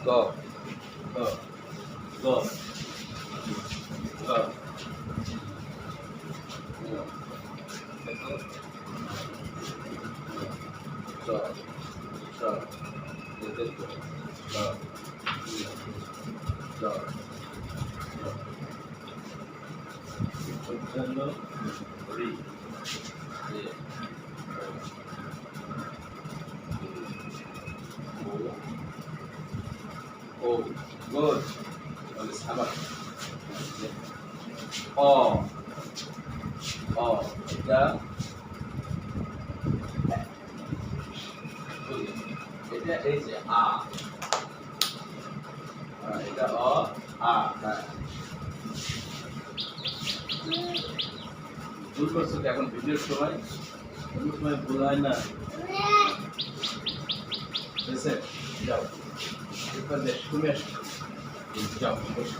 গ গ গ ও গুড তাহলে সাবাস অ অ এটা এটা এই যে আ এটা অ আ হ্যাঁ ভুল করছো এখন ভিডিওর সময় কোনো সময় ভুল হয় না বুঝছে যাও এবার দেখ শুনে আসো যাও বসো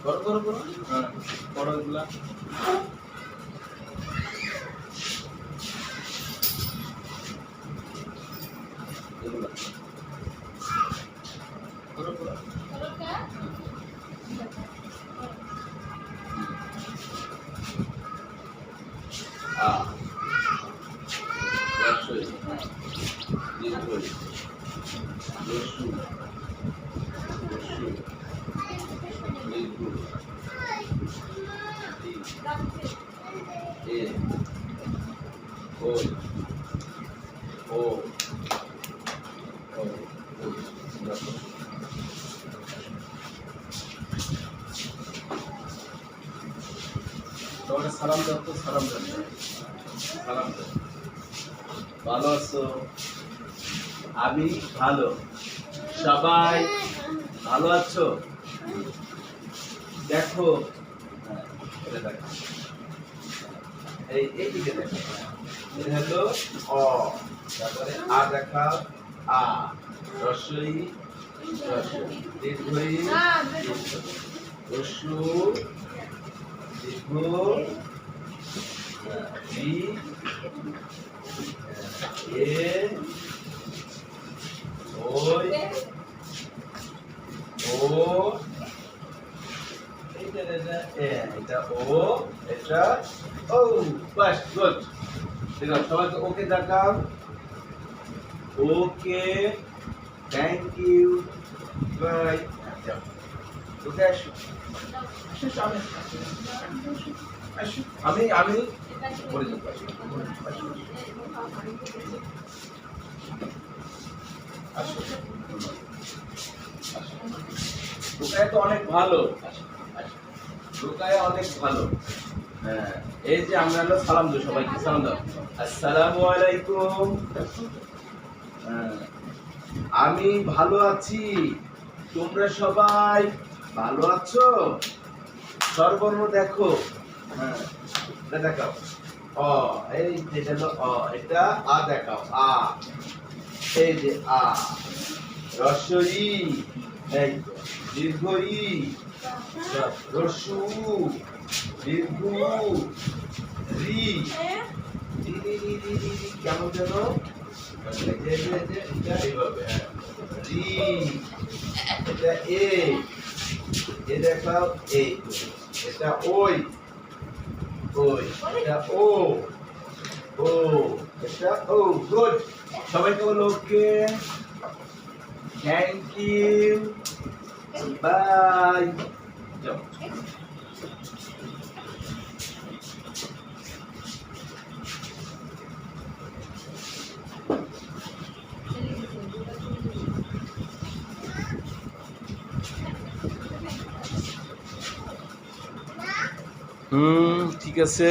করো করো করো হ্যাঁ করো এগুলা এগুলা করো করো আ রসই দীর্ঘই রসু রসু দীর্ঘ এ ওই ও ও দেখো তোমাকে সালাম দাও তো সালাম দাও সালাম দাও ভালো আছো আমি ভালো সবাই ভালো আছো দেখো এটা দেখো এইদিকে দেখো এটা হলো অ তারপরে আ দেখাও আ রসই রসই দীর্ঘই রসু দীর্ঘ জি এ ওই ও এটা ও এটা ও বাস গুড দেখো সবাইকে ওকে দেখাও okay thank you bye okay আসো আমি আমি বলে দেবো আসো রুকায়া তো অনেক ভালো রুকায়া অনেক ভালো হ্যাঁ এই যে আমরা হলো সালাম দিই সবাইকে সালাম দাও আসসালামু আলাইকুম আমি ভালো আছি তোমরা সবাই ভালো আছো সর্বর্ণ দেখো হ্যাঁ এটা দেখাও অ এই যেটা হলো অ এটা আ দেখাও আ এই যে আ রসই এই দীর্ঘ ই রসু দীর্ঘ রি রি রি রি রি রি কেমন যেন এটা এইভাবে রি এটা এ দেখাও এই এটা ওই ওই এটা ও ও এটা ও গুড সবাইকে বলো ওকে থ্যাংক ইউ বাই যাও ঠিক আছে।